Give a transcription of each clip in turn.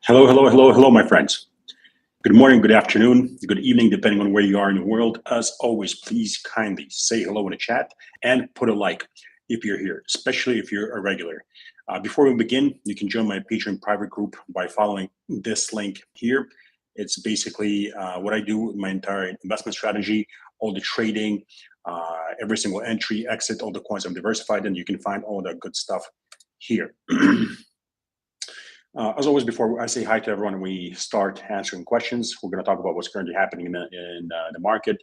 Hello, my friends. Good morning, good afternoon, good evening, depending on where you are in the world. As always, please kindly say hello in the chat and put a like if you're here, especially if you're a regular. Before we begin, you can join my Patreon private group by following this link here. It's basically what I do with my entire investment strategy, all the trading, every single entry, exit, all the coins I'm diversified, and you can find all that good stuff here. As always, before I say hi to everyone, we start answering questions. We're going to talk about what's currently happening in the market.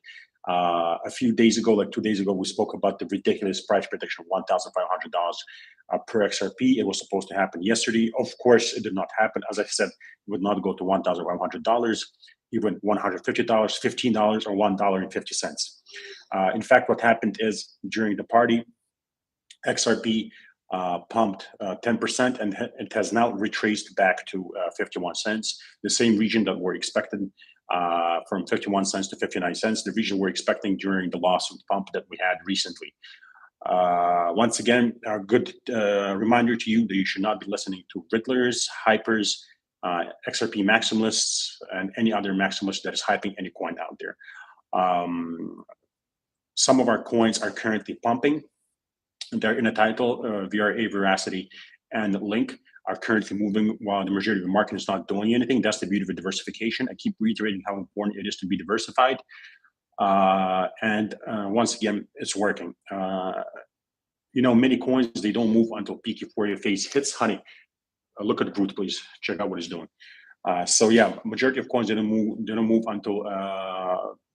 A few days ago, like 2 days ago, we spoke about the ridiculous price prediction of $1,500 per XRP. It was supposed to happen yesterday. Of course, it did not happen. As I said, it would not go to $1,500, even $150, $15, or $1.50. In fact, what happened is during the party, XRP pumped 10%, and it has now retraced back to 51 cents, the same region that we're expecting from 51 cents to 59 cents, the region we're expecting during the lawsuit pump that we had recently. Once again, a good reminder to you that you should not be listening to riddlers, hypers, XRP maximalists, and any other maximalist that is hyping any coin out there. Some of our coins are currently pumping. They're in a title, VRA, Veracity, and Link are currently moving while the majority of the market is not doing anything. That's the beauty of diversification. I keep reiterating how important it is to be diversified. And once again, it's working. Many coins, they don't move until peak euphoria phase hits. Honey, look at Groot, please. Check out what he's doing. Majority of coins didn't move until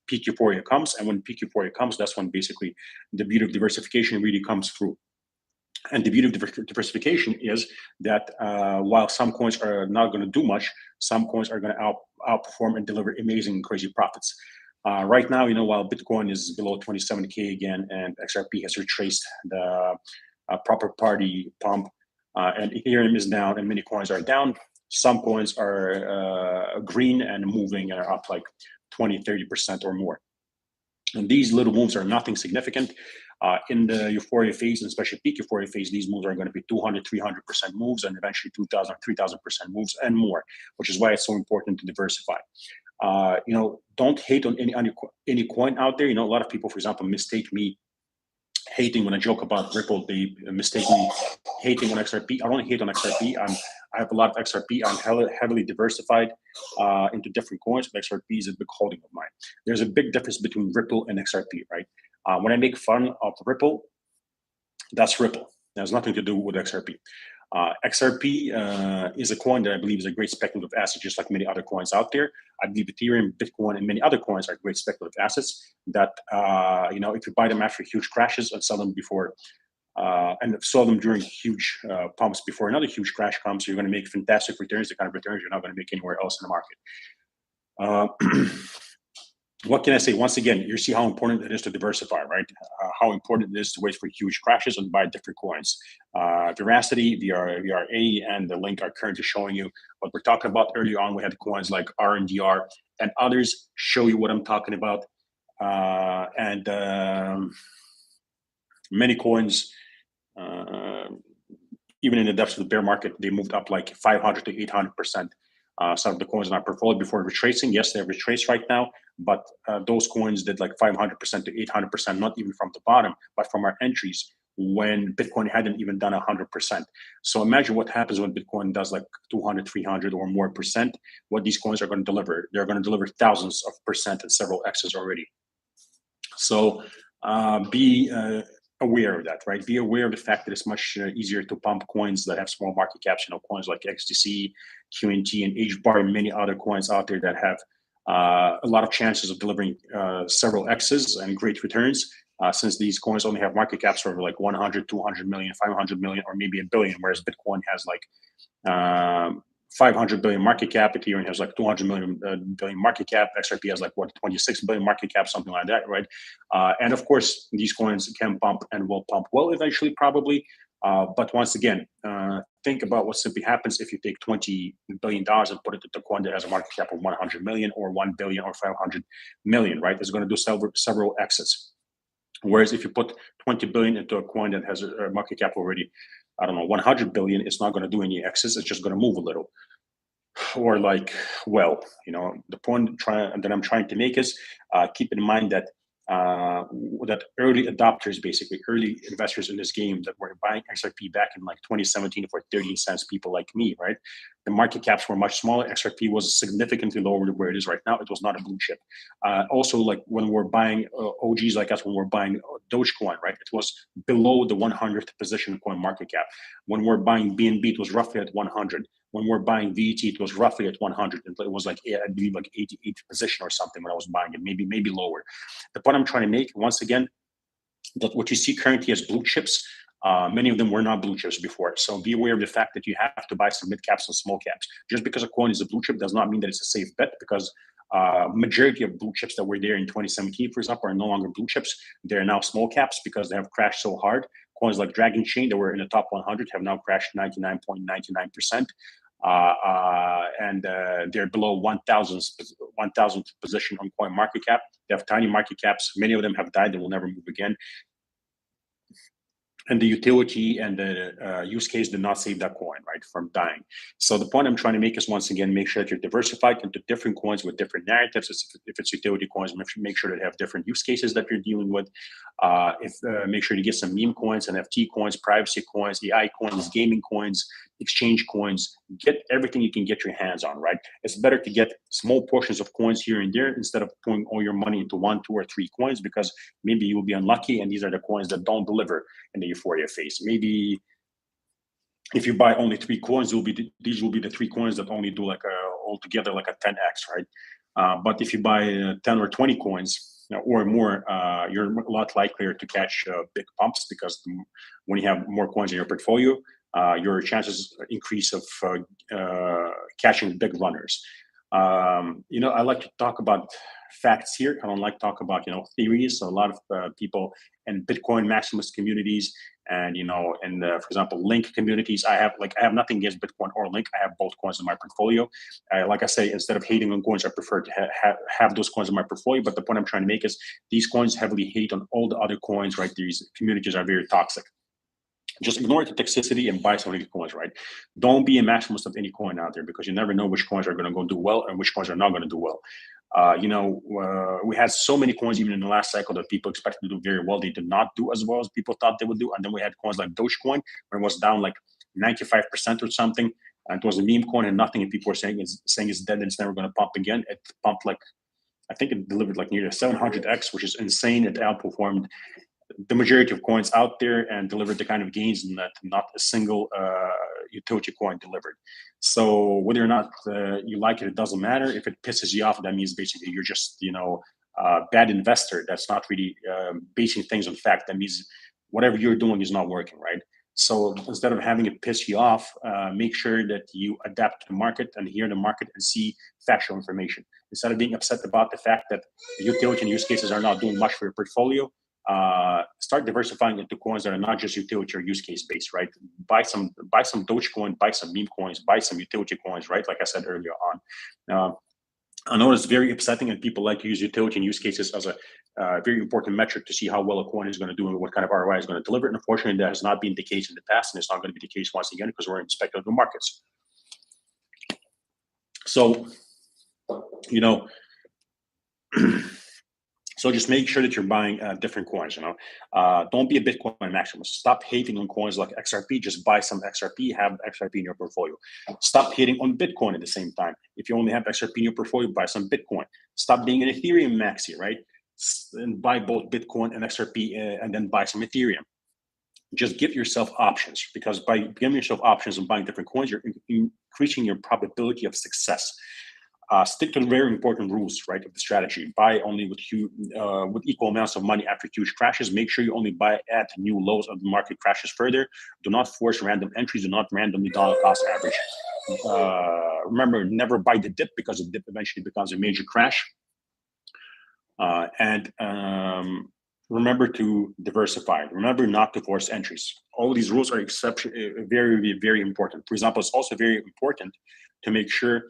peak euphoria comes, and when peak euphoria comes, that's when basically the beauty of diversification really comes through. And the beauty of diversification is that while some coins are not going to do much, some coins are going to outperform and deliver amazing, crazy profits. Right now, while Bitcoin is below 27K again, and XRP has retraced the proper party pump, and Ethereum is down, and many coins are down. Some coins are green and moving and are up like 20, 30% or more. And these little moves are nothing significant. In the euphoria phase, and especially peak euphoria phase, these moves are going to be 200, 300% moves, and eventually 2,000, 3,000% moves and more, which is why it's so important to diversify. Don't hate on any coin out there. A lot of people, for example, mistake me hating when I joke about Ripple. They mistake me hating on XRP. I don't hate on XRP. I have a lot of XRP. I'm heavily diversified into different coins, but XRP is a big holding of mine. There's a big difference between Ripple and XRP, right? When I make fun of Ripple, that's Ripple. It has nothing to do with XRP. XRP is a coin that I believe is a great speculative asset, just like many other coins out there. I believe Ethereum, Bitcoin, and many other coins are great speculative assets that, if you buy them after huge crashes and sell them before, and sell them during huge pumps before another huge crash comes, you're going to make fantastic returns, the kind of returns you're not going to make anywhere else in the market. What can I say? Once again, you see how important it is to diversify, right? How important it is to wait for huge crashes and buy different coins. Veracity, VRA, and the Link are currently showing you what we're talking about. Earlier on, we had coins like RNDR and others show you what I'm talking about. Many coins, even in the depths of the bear market, they moved up like 500 to 800%. Some of the coins in our portfolio before retracing, yes, they're retraced right now, but those coins did like 500% to 800%, not even from the bottom, but from our entries when Bitcoin hadn't even done 100%. So imagine what happens when Bitcoin does like 200, 300 or more percent, what these coins are going to deliver. They're going to deliver thousands of percent and several X's already. So be aware of that, right? Be aware of the fact that it's much easier to pump coins that have small market caps, coins like XDC, QNT, and HBAR, and many other coins out there that have a lot of chances of delivering several X's and great returns, since these coins only have market caps for like 100, 200 million, 500 million, or maybe a billion, whereas Bitcoin has like 500 billion market cap. Ethereum has like 200 billion market cap. XRP has like 26 billion market cap, something like that, right? And of course, these coins can pump and will pump well eventually, probably. But once again, think about what simply happens if you take $20 billion and put it into a coin that has a market cap of 100 million or 1 billion or 500 million, right? It's going to do several exits. Whereas if you put 20 billion into a coin that has a market cap already, I don't know, 100 billion, it's not going to do any exits. It's just going to move a little. or like, well, the point that I'm trying to make is, keep in mind that that early adopters, basically early investors in this game that were buying XRP back in like 2017 for 30 cents, people like me, right? The market caps were much smaller. XRP was significantly lower than where it is right now. It was not a blue chip. Also, like when we're buying OGs like us, when we're buying Dogecoin, right? It was below the 100th position coin market cap. When we're buying BNB, it was roughly at 100. When we're buying VET, it was roughly at 100. It was like, I believe, like 88th position or something when I was buying it, maybe lower. The point I'm trying to make, once again, that what you see currently as blue chips, many of them were not blue chips before. So be aware of the fact that you have to buy some mid caps and small caps. Just because a coin is a blue chip does not mean that it's a safe bet, because majority of blue chips that were there in 2017, for example, are no longer blue chips. They're now small caps because they have crashed so hard. Coins like Dragon Chain that were in the top 100 have now crashed 99.99%. And they're below 1,000th position on coin market cap. They have tiny market caps. Many of them have died and will never move again. And the utility and the use case did not save that coin, right, from dying. So the point I'm trying to make is, once again, make sure that you're diversified into different coins with different narratives. If it's utility coins, make sure that they have different use cases that you're dealing with. Make sure you get some meme coins, NFT coins, privacy coins, AI coins, gaming coins, exchange coins. Get everything you can get your hands on, right? It's better to get small portions of coins here and there instead of putting all your money into 1, 2, or 3 coins, because maybe you'll be unlucky and these are the coins that don't deliver in the euphoria phase. Maybe if you buy only 3 coins, these will be the 3 coins that only do like altogether like a 10x, right? But if you buy 10 or 20 coins or more, you're a lot likelier to catch big pumps, because when you have more coins in your portfolio, your chances increase of catching big runners. I like to talk about facts here. I don't like to talk about theories. So a lot of people in Bitcoin maximalist communities and for example Link communities, I have nothing against Bitcoin or Link. I have both coins in my portfolio. Like I say, instead of hating on coins, I prefer to have those coins in my portfolio. But the point I'm trying to make is, these coins heavily hate on all the other coins, right? These communities are very toxic. Just ignore the toxicity and buy some of these coins, right? Don't be a maximalist of any coin out there, because you never know which coins are going to go do well and which coins are not going to do well. We had so many coins even in the last cycle that people expected to do very well. They did not do as well as people thought they would do. And then we had coins like Dogecoin, where it was down like 95% or something. And it was a meme coin and nothing. And people were saying it's dead and it's never going to pump again. It pumped like, I think it delivered like nearly 700x, which is insane. It outperformed the majority of coins out there and delivered the kind of gains that not a single utility coin delivered. So whether or not you like it, it doesn't matter. If it pisses you off, that means basically you're just a bad investor that's not really basing things on fact. That means whatever you're doing is not working, right? So instead of having it piss you off, make sure that you adapt to the market and hear the market and see factual information. Instead of being upset about the fact that utility and use cases are not doing much for your portfolio, start diversifying into coins that are not just utility or use case based, right? Buy some Dogecoin, buy some meme coins, buy some utility coins, right? Like I said earlier on. I know it's very upsetting, and people like to use utility and use cases as a very important metric to see how well a coin is going to do and what kind of ROI is going to deliver. And unfortunately, that has not been the case in the past, and it's not going to be the case once again, because we're in speculative markets. So, so just make sure that you're buying different coins. Don't be a Bitcoin maximalist. Stop hating on coins like XRP. Just buy some XRP. Have XRP in your portfolio. Stop hating on Bitcoin at the same time. If you only have XRP in your portfolio, buy some Bitcoin. Stop being an Ethereum maxi, right? And buy both Bitcoin and XRP, and then buy some Ethereum. Just give yourself options, because by giving yourself options and buying different coins, you're increasing your probability of success. Stick to the very important rules, right, of the strategy. Buy only with equal amounts of money after huge crashes. Make sure you only buy at new lows of the market crashes further. Do not force random entries. Do not randomly dollar cost average. Remember, never buy the dip, because the dip eventually becomes a major crash. And remember to diversify. Remember not to force entries. All these rules are very, very important. For example, it's also very important to make sure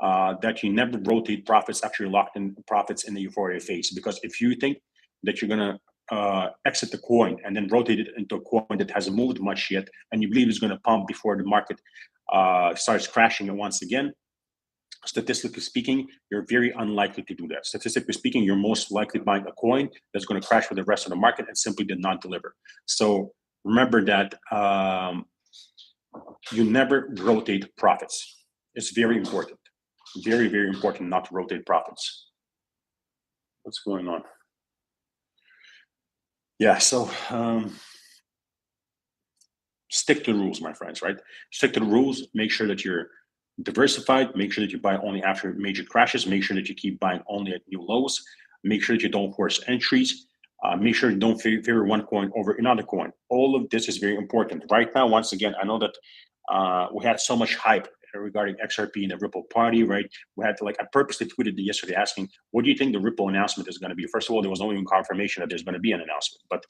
that you never rotate profits after you're locked in profits in the euphoria phase. Because if you think that you're going to exit the coin and then rotate it into a coin that hasn't moved much yet, and you believe it's going to pump before the market starts crashing once again, statistically speaking, you're very unlikely to do that. Statistically speaking, you're most likely buying a coin that's going to crash with the rest of the market and simply did not deliver. So remember that you never rotate profits. It's very important, very, very important not to rotate profits. What's going on? Yeah, so stick to the rules, my friends, right? Stick to the rules. Make sure that you're diversified. Make sure that you buy only after major crashes. Make sure that you keep buying only at new lows. Make sure that you don't force entries. Make sure you don't favor one coin over another coin. All of this is very important. Right now, once again, I know that we had so much hype regarding XRP and the Ripple party, right? We had to, like, I purposely tweeted yesterday asking, what do you think the Ripple announcement is going to be? First of all, there was no even confirmation that there's going to be an announcement, but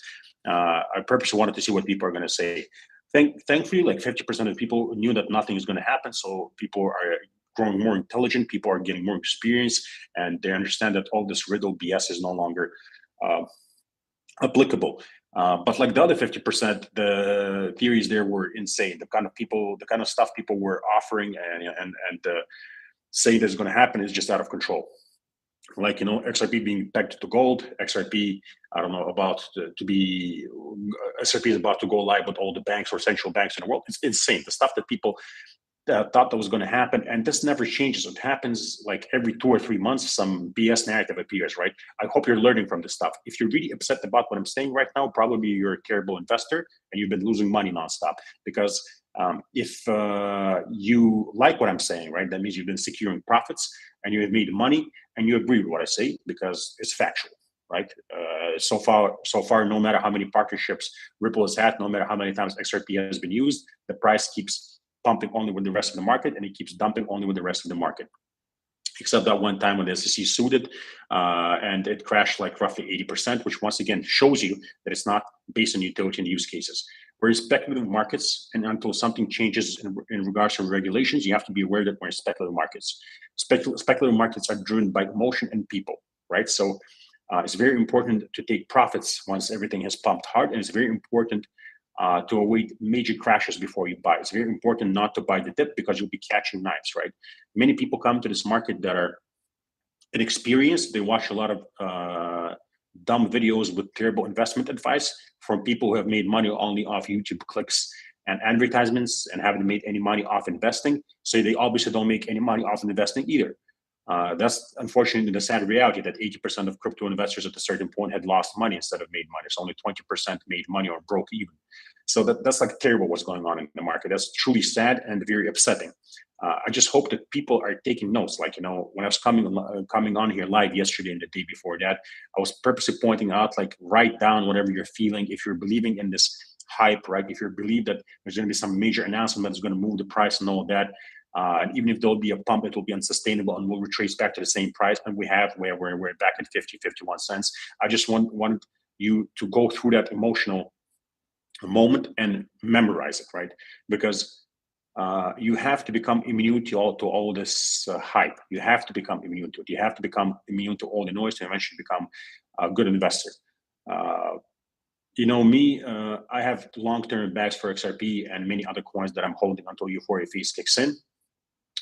I purposely wanted to see what people are going to say. Thankfully, like 50% of people knew that nothing is going to happen. So people are growing more intelligent. People are getting more experience, and they understand that all this riddle BS is no longer applicable. But like the other 50%, the theories there were insane. The kind of stuff people were offering and saying that's going to happen is just out of control. Like, XRP being pegged to gold, XRP, I don't know, XRP is about to go live with all the banks or central banks in the world. It's insane. The stuff that people thought that was going to happen, and this never changes. It happens like every 2 or 3 months, some BS narrative appears, right? I hope you're learning from this stuff. If you're really upset about what I'm saying right now, probably you're a terrible investor and you've been losing money nonstop. Because if you like what I'm saying, right, that means you've been securing profits and you have made money and you agree with what I say because it's factual, right? So far, no matter how many partnerships Ripple has had, no matter how many times XRP has been used, the price keeps pumping only with the rest of the market, and it keeps dumping only with the rest of the market. Except that one time when the SEC sued it, and it crashed like roughly 80%, which once again shows you that it's not based on utility and use cases. We're in speculative markets, and until something changes in regards to regulations, you have to be aware that we're in speculative markets. Speculative markets are driven by emotion and people, right? So it's very important to take profits once everything has pumped hard, and it's very important to avoid major crashes before you buy. It's very important not to buy the dip because you'll be catching knives, right? Many people come to this market that are inexperienced. They watch a lot of dumb videos with terrible investment advice from people who have made money only off YouTube clicks and advertisements and haven't made any money off investing. So they obviously don't make any money off investing either. That's unfortunately the sad reality that 80% of crypto investors at a certain point had lost money instead of made money. So only 20% made money or broke even. So that's like terrible what's going on in the market. That's truly sad and very upsetting. I just hope that people are taking notes. Like, when I was coming on here live yesterday and the day before that, I was purposely pointing out, like, write down whatever you're feeling. If you're believing in this hype, right? If you believe that there's going to be some major announcement that's going to move the price and all that, and even if there'll be a pump, it will be unsustainable and we'll retrace back to the same price. And we have where we're back at 50, 51 cents. I just want you to go through that emotional moment and memorize it, right? Because you have to become immune to all this hype. You have to become immune to it. You have to become immune to all the noise to eventually become a good investor. Me, I have long-term bags for XRP and many other coins that I'm holding until euphoria phase kicks in.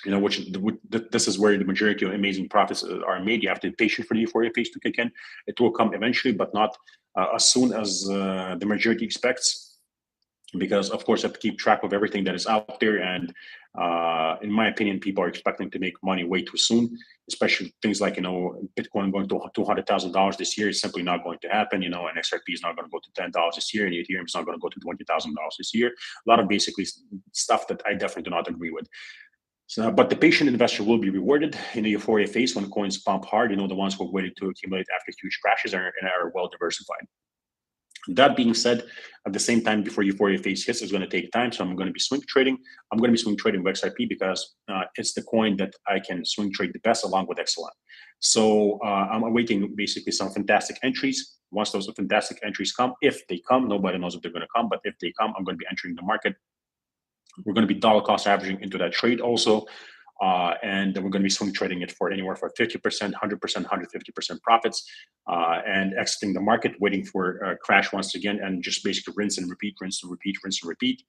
This is where the majority of amazing profits are made. You have to be patient for the euphoria phase to kick in. It will come eventually, but not as soon as the majority expects, because of course I have to keep track of everything that is out there. And in my opinion, people are expecting to make money way too soon, especially things like, Bitcoin going to $200,000 this year is simply not going to happen, and XRP is not going to go to $10 this year, and Ethereum is not going to go to $20,000 this year. A lot of basically stuff that I definitely do not agree with. So, but the patient investor will be rewarded in the euphoria phase when coins pump hard. The ones who are waiting to accumulate after huge crashes are well diversified. That being said, at the same time, before euphoria phase hits, it's going to take time. So I'm going to be swing trading. I'm going to be swing trading with XRP because it's the coin that I can swing trade the best along with XLM. So I'm awaiting basically some fantastic entries. Once those fantastic entries come, if they come, nobody knows if they're going to come, but if they come, I'm going to be entering the market. We're going to be dollar cost averaging into that trade also. And we're going to be swing trading it for anywhere from 50%, 100%, 150% profits, and exiting the market, waiting for a crash once again, and just basically rinse and repeat, rinse and repeat, rinse and repeat.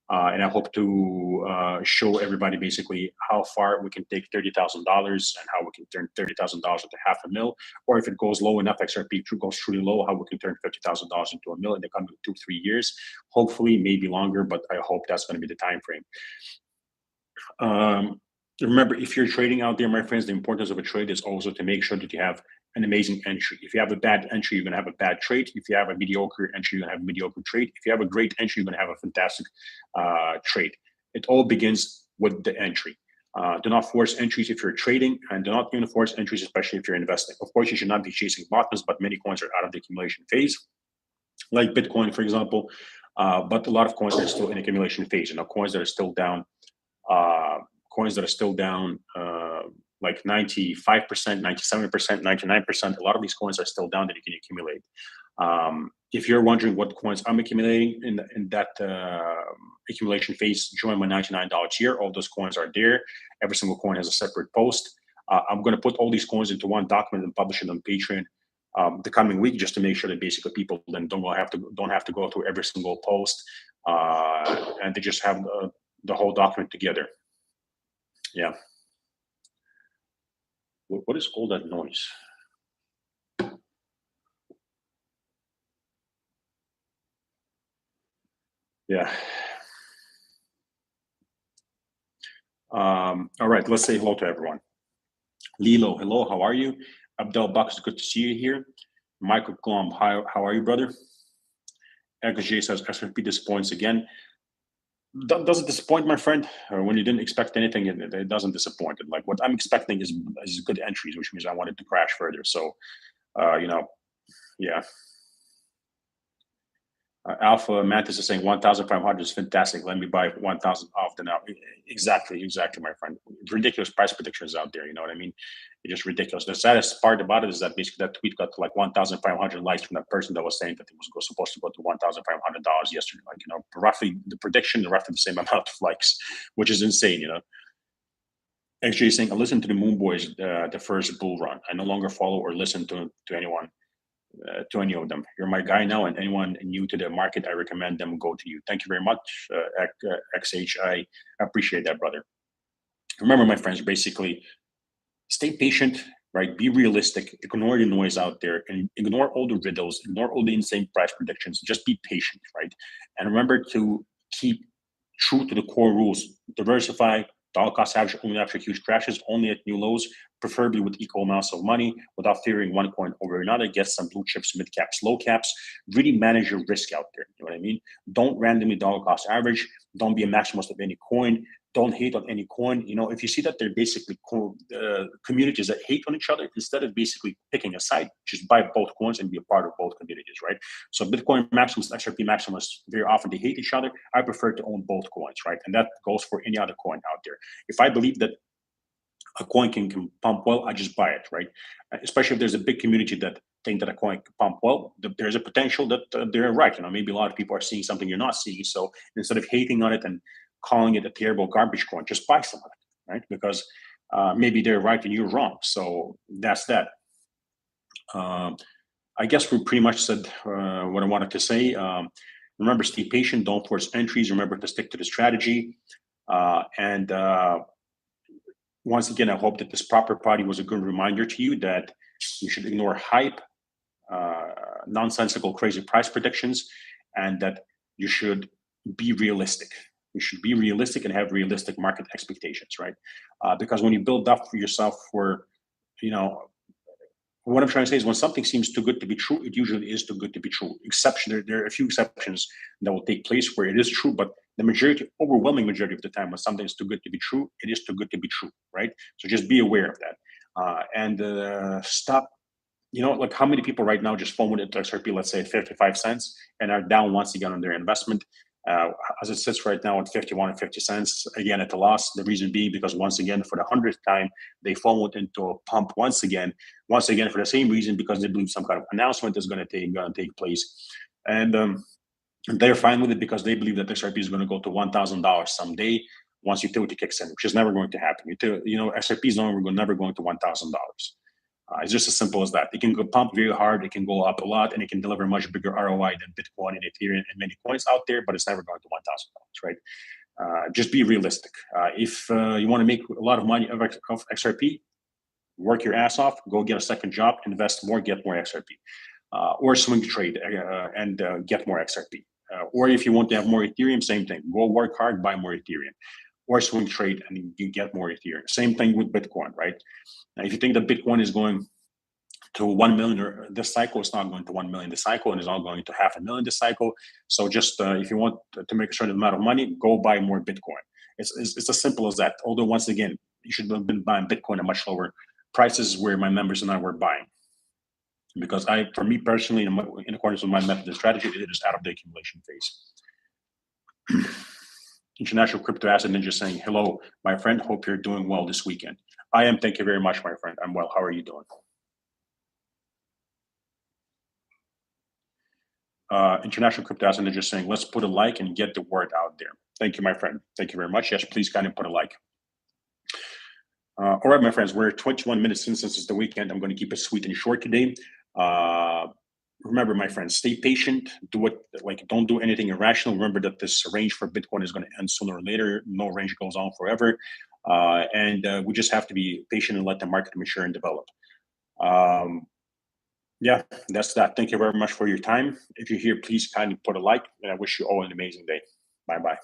And I hope to show everybody basically how far we can take $30,000 and how we can turn $30,000 into $500,000, or if it goes low enough, XRP goes truly low, how we can turn $50,000 into $1 million in the coming 2-3 years. Hopefully, maybe longer, but I hope that's going to be the time frame. Remember, if you're trading out there, my friends, the importance of a trade is also to make sure that you have an amazing entry. If you have a bad entry, you're going to have a bad trade. If you have a mediocre entry, you're going to have a mediocre trade. If you have a great entry, you're going to have a fantastic trade. It all begins with the entry. Do not force entries if you're trading, and do not even force entries, especially if you're investing. Of course, you should not be chasing bottoms, but many coins are out of the accumulation phase, like Bitcoin, for example. But a lot of coins are still in accumulation phase. Coins that are still down. Like 95%, 97%, 99%. A lot of these coins are still down that you can accumulate. If you're wondering what coins I'm accumulating in that accumulation phase, join my $99 tier. All those coins are there. Every single coin has a separate post. I'm going to put all these coins into one document and publish it on Patreon the coming week, just to make sure that basically people then don't have to go through every single post, and they just have the whole document together. Yeah. What is all that noise? Yeah. All right, let's say hello to everyone. Lilo, hello, how are you? Abdel Bucks, good to see you here. Michael Klump, how are you, brother? XJ says XRP disappoints again. Does it disappoint, my friend? When you didn't expect anything, it doesn't disappoint. Like, what I'm expecting is good entries, which means I want it to crash further. So, yeah. Alpha Mantis is saying 1,500 is fantastic. Let me buy 1,000 off the now. Exactly, my friend. Ridiculous price predictions out there. You know what I mean? It's just ridiculous. The saddest part about it is that basically that tweet got like 1,500 likes from that person that was saying that it was supposed to go to $1,500 yesterday. Like, roughly the prediction, roughly the same amount of likes, which is insane. XJ saying, I listened to the Moon Boys, the first bull run. I no longer follow or listen to anyone. To any of them. You're my guy now, and anyone new to the market, I recommend them go to you. Thank you very much, XH. I appreciate that, brother. Remember, my friends, basically, stay patient, right? Be realistic. Ignore the noise out there, and ignore all the riddles. Ignore all the insane price predictions. Just be patient, right? And remember to keep true to the core rules. Diversify. Dollar cost average only after huge crashes, only at new lows, preferably with equal amounts of money, without fearing one coin over another. Get some blue chips, mid caps, low caps. Really manage your risk out there. You know what I mean? Don't randomly dollar cost average. Don't be a maximalist of any coin. Don't hate on any coin. If you see that they're basically communities that hate on each other, instead of basically picking a side, just buy both coins and be a part of both communities, right? So Bitcoin maximalists, XRP maximalists, very often they hate each other. I prefer to own both coins, right? And that goes for any other coin out there. If I believe that a coin can pump well, I just buy it, right? Especially if there's a big community that think that a coin can pump well, there's a potential that they're right. Maybe a lot of people are seeing something you're not seeing. So instead of hating on it and calling it a terrible garbage coin, just buy some of it, right? Because maybe they're right and you're wrong. So that's that. I guess we pretty much said what I wanted to say. Remember, stay patient. Don't force entries. Remember to stick to the strategy. And once again, I hope that this proper party was a good reminder to you that you should ignore hype, nonsensical, crazy price predictions, and that you should be realistic. You should be realistic and have realistic market expectations, right? Because when you build up for yourself for, what I'm trying to say is when something seems too good to be true, it usually is too good to be true. There are a few exceptions that will take place where it is true, but the overwhelming majority of the time, when something is too good to be true, it is too good to be true, right? So just be aware of that, and stop. Like how many people right now just FOMO into XRP, let's say at 55 cents, and are down once again on their investment. As it sits right now at 51 and 50 cents, again at a loss. The reason being because once again, for the 100th time, they FOMOed into a pump once again for the same reason, because they believe some kind of announcement is going to take place, and they're fine with it because they believe that XRP is going to go to $1,000 someday. once utility kicks in, which is never going to happen. XRP is never going to $1,000. It's just as simple as that. It can go pump very hard, it can go up a lot, and it can deliver much bigger ROI than Bitcoin and Ethereum and many coins out there, but it's never going to $1,000, right? Just be realistic. If you want to make a lot of money of XRP, work your ass off, go get a second job, invest more, get more XRP, or swing trade and get more XRP. Or if you want to have more Ethereum, same thing. Go work hard, buy more Ethereum, or swing trade and you get more Ethereum. Same thing with Bitcoin, right? Now, if you think that Bitcoin is going to 1 million or this cycle, it's not going to 1 million this cycle, and it's not going to 500,000 this cycle. So just if you want to make a certain amount of money, go buy more Bitcoin. It's as simple as that. Although once again, you should have been buying Bitcoin at much lower prices where my members and I were buying. Because for me personally, in accordance with my method and strategy, it is out of the accumulation phase. International Crypto Asset Ninja saying, hello, my friend, hope you're doing well this weekend. I am, thank you very much, my friend. I'm well, how are you doing? International Crypto Asset Ninja saying, let's put a like and get the word out there. Thank you, my friend. Thank you very much. Yes, please kind of put a like. All right, my friends, we're 21 minutes in since it's the weekend. I'm going to keep it sweet and short today. Remember, my friends, stay patient. Don't do anything irrational. Remember that this range for Bitcoin is going to end sooner or later. No range goes on forever. And we just have to be patient and let the market mature and develop. Yeah, that's that. Thank you very much for your time. If you're here, please kindly put a like, and I wish you all an amazing day. Bye-bye.